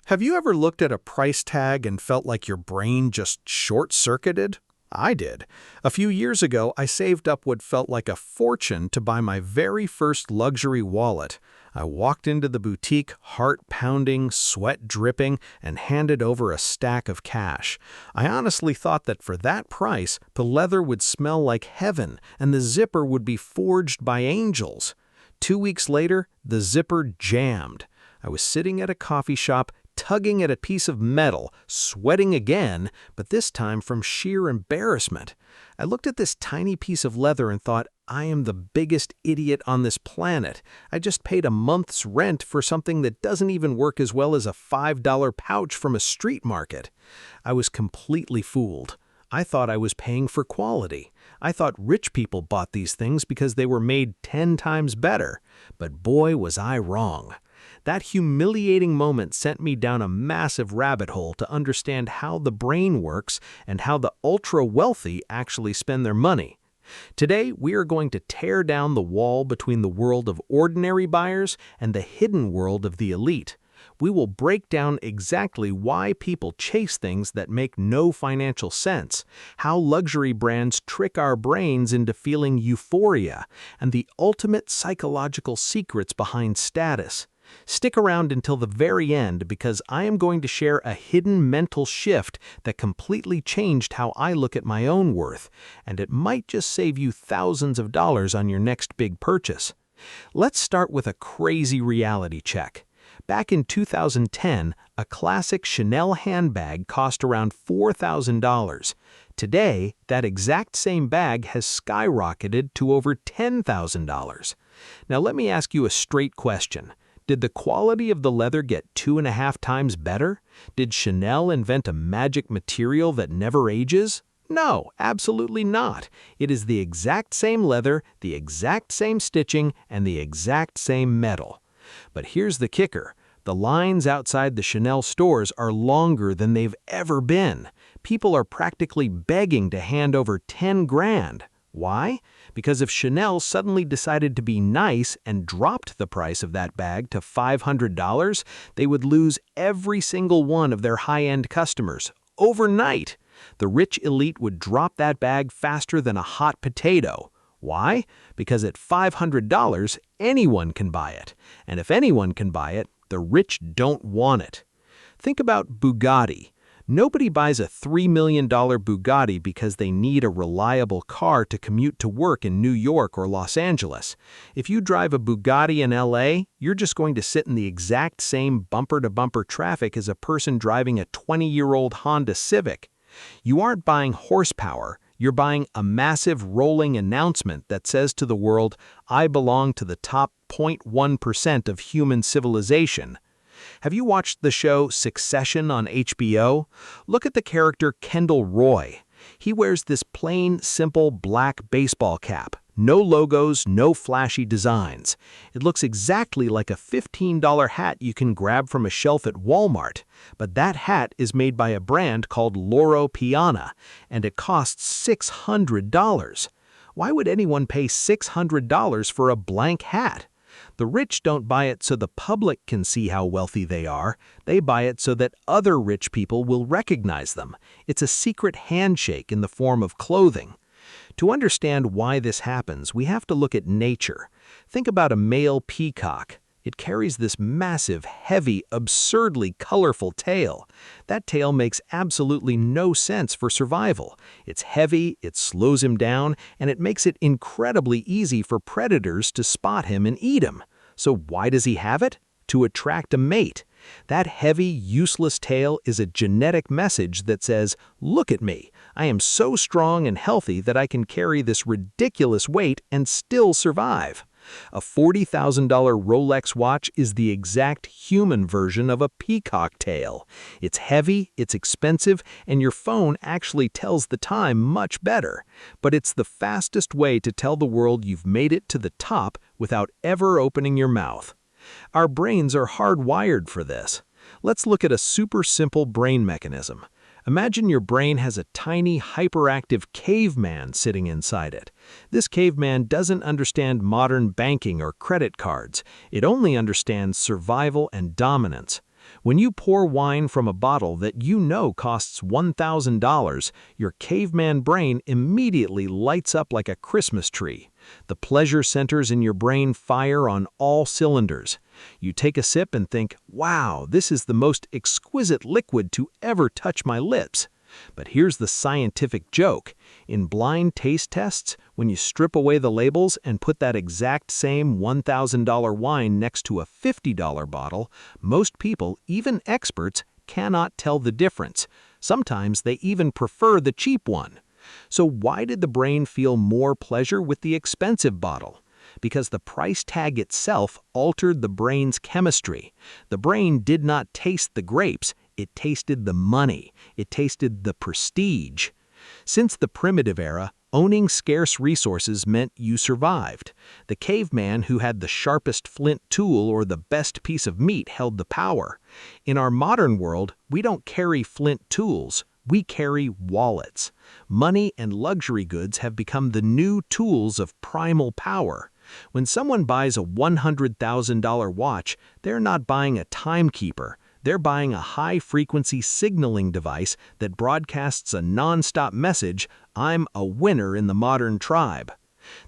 Have you ever looked at a price tag and felt like your brain just short-circuited? I did. A few years ago, I saved up what felt like a fortune to buy my very first luxury wallet. I walked into the boutique, heart pounding, sweat dripping, and handed over a stack of cash. I honestly thought that for that price, the leather would smell like heaven and the zipper would be forged by angels. 2 weeks later, the zipper jammed. I was sitting at a coffee shop, tugging at a piece of metal, sweating again, but this time from sheer embarrassment. I looked at this tiny piece of leather and thought, I am the biggest idiot on this planet. I just paid a month's rent for something that doesn't even work as well as a $5 pouch from a street market. I was completely fooled. I thought I was paying for quality. I thought rich people bought these things because they were made 10 times better. But boy, was I wrong. That humiliating moment sent me down a massive rabbit hole to understand how the brain works and how the ultra-wealthy actually spend their money. Today, we are going to tear down the wall between the world of ordinary buyers and the hidden world of the elite. We will break down exactly why people chase things that make no financial sense, how luxury brands trick our brains into feeling euphoria, and the ultimate psychological secrets behind status. Stick around until the very end because I am going to share a hidden mental shift that completely changed how I look at my own worth, and it might just save you thousands of dollars on your next big purchase. Let's start with a crazy reality check. Back in 2010, a classic Chanel handbag cost around $4,000. Today, that exact same bag has skyrocketed to over $10,000. Now let me ask you a straight question. Did the quality of the leather get 2.5 times better? Did Chanel invent a magic material that never ages? No, absolutely not. It is the exact same leather, the exact same stitching, and the exact same metal. But here's the kicker. The lines outside the Chanel stores are longer than they've ever been. People are practically begging to hand over 10 grand. Why? Because if Chanel suddenly decided to be nice and dropped the price of that bag to $500, they would lose every single one of their high-end customers overnight. The rich elite would drop that bag faster than a hot potato. Why? Because at $500, anyone can buy it. And if anyone can buy it, the rich don't want it. Think about Bugatti. Nobody buys a $3 million Bugatti because they need a reliable car to commute to work in New York or Los Angeles. If you drive a Bugatti in LA, you're just going to sit in the exact same bumper-to-bumper traffic as a person driving a 20-year-old Honda Civic. You aren't buying horsepower. You're buying a massive rolling announcement that says to the world, I belong to the top 0.1% of human civilization. Have you watched the show Succession on HBO? Look at the character Kendall Roy. He wears this plain, simple black baseball cap. No logos, no flashy designs. It looks exactly like a $15 hat you can grab from a shelf at Walmart. But that hat is made by a brand called Loro Piana, and it costs $600. Why would anyone pay $600 for a blank hat? The rich don't buy it so the public can see how wealthy they are. They buy it so that other rich people will recognize them. It's a secret handshake in the form of clothing. To understand why this happens, we have to look at nature. Think about a male peacock. It carries this massive, heavy, absurdly colorful tail. That tail makes absolutely no sense for survival. It's heavy, it slows him down, and it makes it incredibly easy for predators to spot him and eat him. So why does he have it? To attract a mate. That heavy, useless tail is a genetic message that says, look at me. I am so strong and healthy that I can carry this ridiculous weight and still survive. A $40,000 Rolex watch is the exact human version of a peacock tail. It's heavy, it's expensive, and your phone actually tells the time much better. But it's the fastest way to tell the world you've made it to the top without ever opening your mouth. Our brains are hardwired for this. Let's look at a super simple brain mechanism. Imagine your brain has a tiny, hyperactive caveman sitting inside it. This caveman doesn't understand modern banking or credit cards. It only understands survival and dominance. When you pour wine from a bottle that you know costs $1,000, your caveman brain immediately lights up like a Christmas tree. The pleasure centers in your brain fire on all cylinders. You take a sip and think, wow, this is the most exquisite liquid to ever touch my lips. But here's the scientific joke. In blind taste tests, when you strip away the labels and put that exact same $1,000 wine next to a $50 bottle, most people, even experts, cannot tell the difference. Sometimes they even prefer the cheap one. So why did the brain feel more pleasure with the expensive bottle? Because the price tag itself altered the brain's chemistry. The brain did not taste the grapes, it tasted the money. It tasted the prestige. Since the primitive era, owning scarce resources meant you survived. The caveman who had the sharpest flint tool or the best piece of meat held the power. In our modern world, we don't carry flint tools. We carry wallets. Money and luxury goods have become the new tools of primal power. When someone buys a $100,000 watch, they're not buying a timekeeper. They're buying a high-frequency signaling device that broadcasts a non-stop message, "I'm a winner in the modern tribe."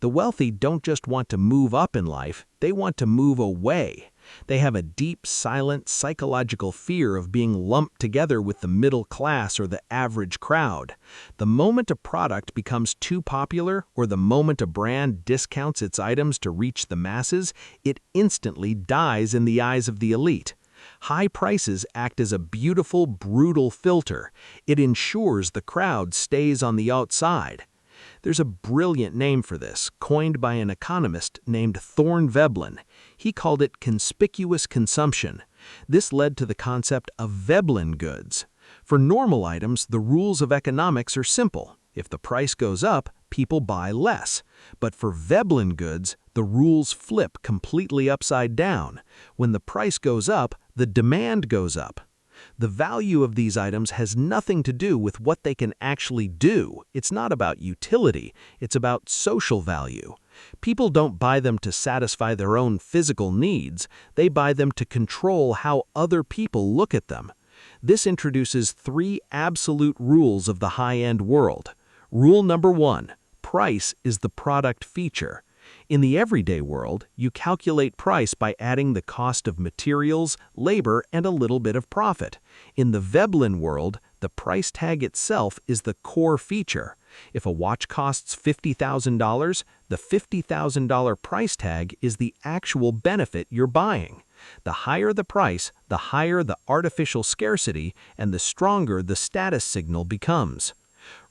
The wealthy don't just want to move up in life, they want to move away. They have a deep, silent, psychological fear of being lumped together with the middle class or the average crowd. The moment a product becomes too popular or the moment a brand discounts its items to reach the masses, it instantly dies in the eyes of the elite. High prices act as a beautiful, brutal filter. It ensures the crowd stays on the outside. There's a brilliant name for this, coined by an economist named Veblen. He called it conspicuous consumption. This led to the concept of Veblen goods. For normal items, the rules of economics are simple. If the price goes up, people buy less. But for Veblen goods, the rules flip completely upside down. When the price goes up, the demand goes up. The value of these items has nothing to do with what they can actually do. It's not about utility, it's about social value. People don't buy them to satisfy their own physical needs, they buy them to control how other people look at them. This introduces 3 absolute rules of the high-end world. Rule number 1, price is the product feature. In the everyday world, you calculate price by adding the cost of materials, labor, and a little bit of profit. In the Veblen world, the price tag itself is the core feature. If a watch costs $50,000, the $50,000 price tag is the actual benefit you're buying. The higher the price, the higher the artificial scarcity, and the stronger the status signal becomes.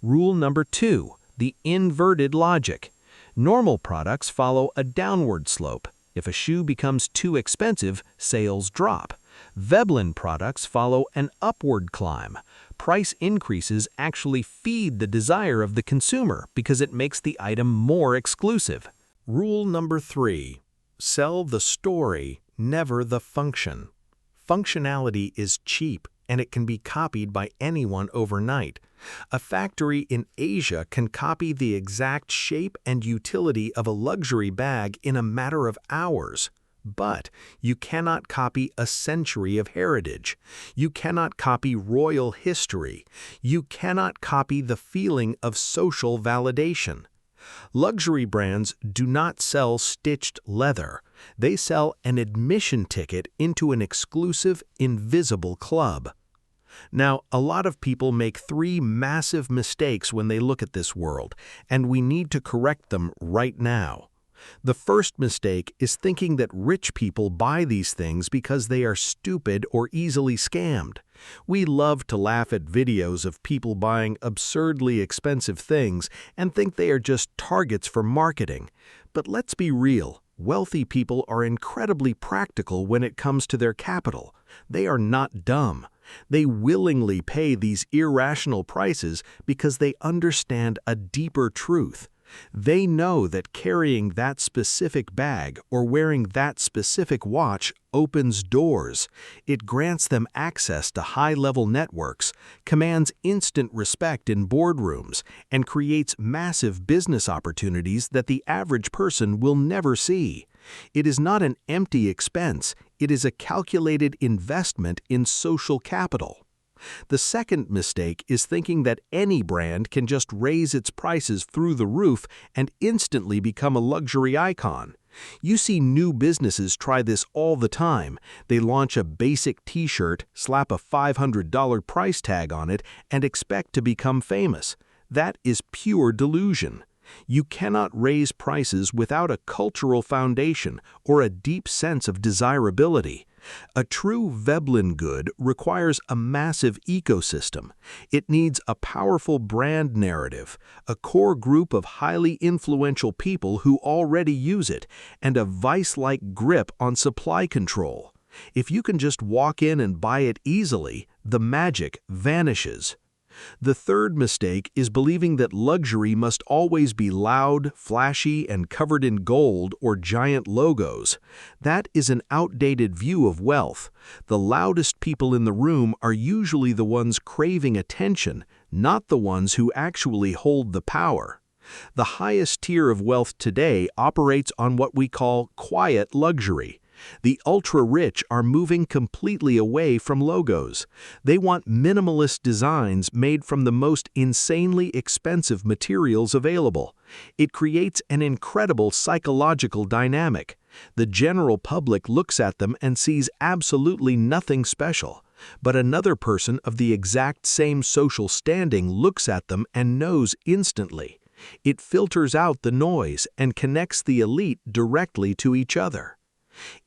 Rule number 2, the inverted logic. Normal products follow a downward slope. If a shoe becomes too expensive, sales drop. Veblen products follow an upward climb. Price increases actually feed the desire of the consumer because it makes the item more exclusive. Rule number 3, sell the story, never the function. Functionality is cheap and it can be copied by anyone overnight. A factory in Asia can copy the exact shape and utility of a luxury bag in a matter of hours. But you cannot copy a century of heritage. You cannot copy royal history. You cannot copy the feeling of social validation. Luxury brands do not sell stitched leather. They sell an admission ticket into an exclusive, invisible club. Now, a lot of people make 3 massive mistakes when they look at this world, and we need to correct them right now. The first mistake is thinking that rich people buy these things because they are stupid or easily scammed. We love to laugh at videos of people buying absurdly expensive things and think they are just targets for marketing. But let's be real, wealthy people are incredibly practical when it comes to their capital. They are not dumb. They willingly pay these irrational prices because they understand a deeper truth. They know that carrying that specific bag or wearing that specific watch opens doors. It grants them access to high-level networks, commands instant respect in boardrooms, and creates massive business opportunities that the average person will never see. It is not an empty expense, it is a calculated investment in social capital. The second mistake is thinking that any brand can just raise its prices through the roof and instantly become a luxury icon. You see new businesses try this all the time. They launch a basic t-shirt, slap a $500 price tag on it, and expect to become famous. That is pure delusion. You cannot raise prices without a cultural foundation or a deep sense of desirability. A true Veblen good requires a massive ecosystem. It needs a powerful brand narrative, a core group of highly influential people who already use it, and a vice-like grip on supply control. If you can just walk in and buy it easily, the magic vanishes. The third mistake is believing that luxury must always be loud, flashy, and covered in gold or giant logos. That is an outdated view of wealth. The loudest people in the room are usually the ones craving attention, not the ones who actually hold the power. The highest tier of wealth today operates on what we call quiet luxury. The ultra-rich are moving completely away from logos. They want minimalist designs made from the most insanely expensive materials available. It creates an incredible psychological dynamic. The general public looks at them and sees absolutely nothing special. But another person of the exact same social standing looks at them and knows instantly. It filters out the noise and connects the elite directly to each other.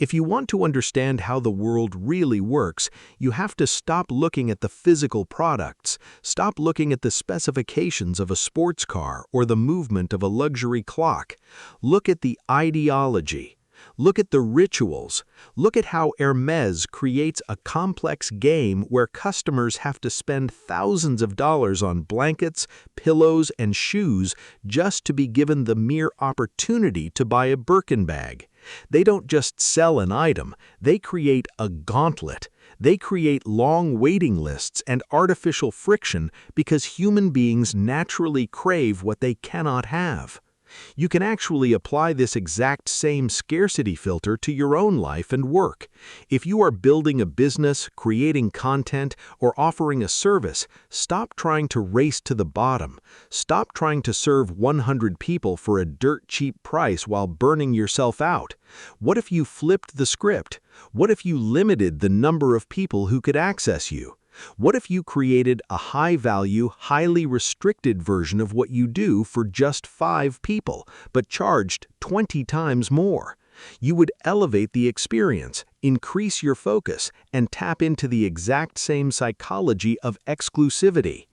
If you want to understand how the world really works, you have to stop looking at the physical products, stop looking at the specifications of a sports car or the movement of a luxury clock. Look at the ideology. Look at the rituals. Look at how Hermès creates a complex game where customers have to spend thousands of dollars on blankets, pillows, and shoes just to be given the mere opportunity to buy a Birkin bag. They don't just sell an item, they create a gauntlet. They create long waiting lists and artificial friction because human beings naturally crave what they cannot have. You can actually apply this exact same scarcity filter to your own life and work. If you are building a business, creating content, or offering a service, stop trying to race to the bottom. Stop trying to serve 100 people for a dirt-cheap price while burning yourself out. What if you flipped the script? What if you limited the number of people who could access you? What if you created a high-value, highly restricted version of what you do for just 5 people, but charged 20 times more? You would elevate the experience, increase your focus, and tap into the exact same psychology of exclusivity.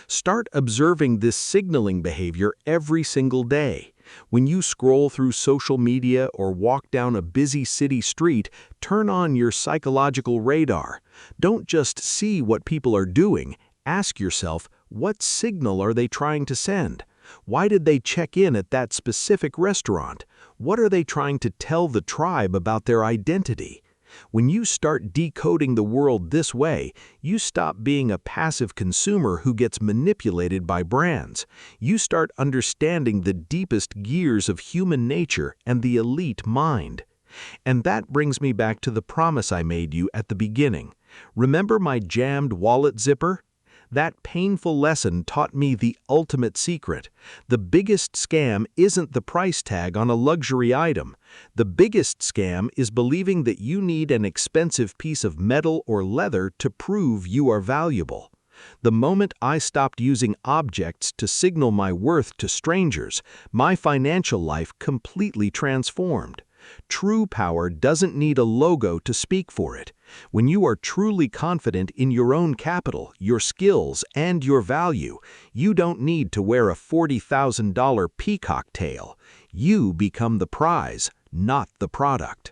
Start observing this signaling behavior every single day. When you scroll through social media or walk down a busy city street, turn on your psychological radar. Don't just see what people are doing. Ask yourself, what signal are they trying to send? Why did they check in at that specific restaurant? What are they trying to tell the tribe about their identity? When you start decoding the world this way, you stop being a passive consumer who gets manipulated by brands. You start understanding the deepest gears of human nature and the elite mind. And that brings me back to the promise I made you at the beginning. Remember my jammed wallet zipper? That painful lesson taught me the ultimate secret. The biggest scam isn't the price tag on a luxury item. The biggest scam is believing that you need an expensive piece of metal or leather to prove you are valuable. The moment I stopped using objects to signal my worth to strangers, my financial life completely transformed. True power doesn't need a logo to speak for it. When you are truly confident in your own capital, your skills, and your value, you don't need to wear a $40,000 peacock tail. You become the prize, not the product.